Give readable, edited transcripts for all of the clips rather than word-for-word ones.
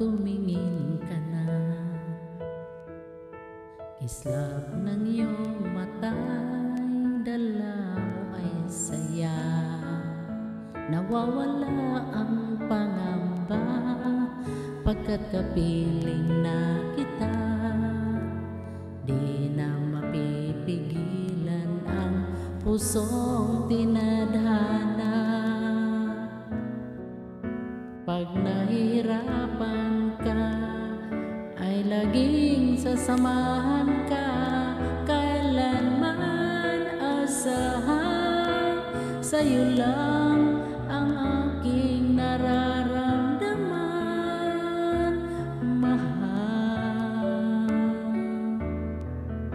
tumingin ka na. Kislap ng iyong mata'y dala mo ay saya. Nawawala ang pangamba pagkat kapiling na kita. Di na mapipigilan ang pusong tinadhana. Pag nahihirapan ka ay laging sasamahan ka. Kailanman asahan sa'yo lang ang aking nararamdaman, mahal.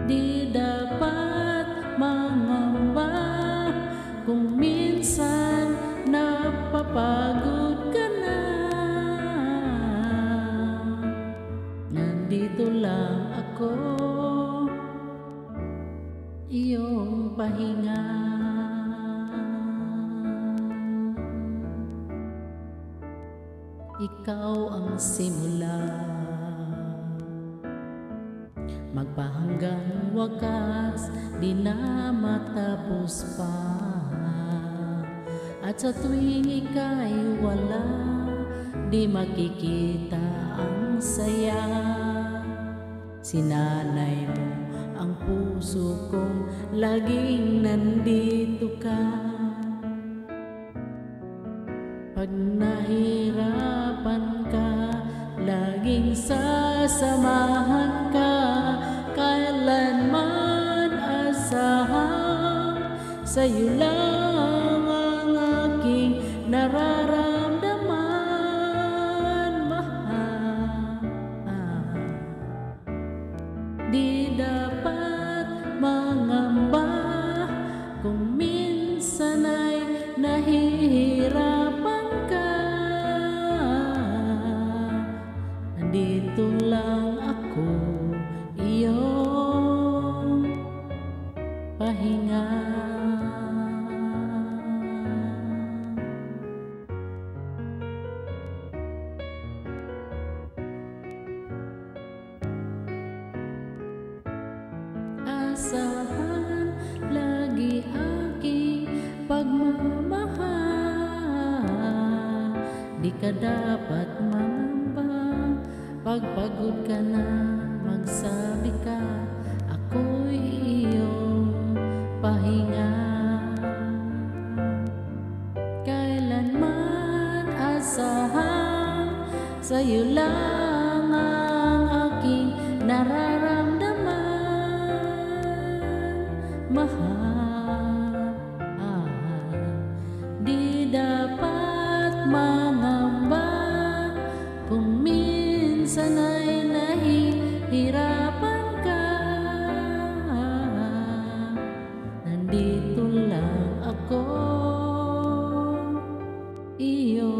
Di dapat mangamba kung minsan napapagod ka na. Nandito lang ako, iyong pahinga. Ikaw ang simula, magpahanggang wakas, di na matapos pa. At sa tuwing ika'y wala, di makikita ang saya. Sinanay mo ang puso kong laging nandito ka. Pag nahirapan ka, laging sasamahan ka. Kailanman asahan sa'yo lang ang aking nararamdaman, mahal. Di dapat mangamba kung minsan ay nahihirapan ka. Nandito lang ako, iyong pahinga. Asahan lagi aking pagmamahal. Di ka dapat mangamba, pag pagod ka na magsabi ka, ako'y iyong pahinga. Kailanman asahan sa'yo lang ang aking nararamdaman, mahal. Di dapat mangamba kung minsan ay nahihirapan ka. Nandito lang ako, iyo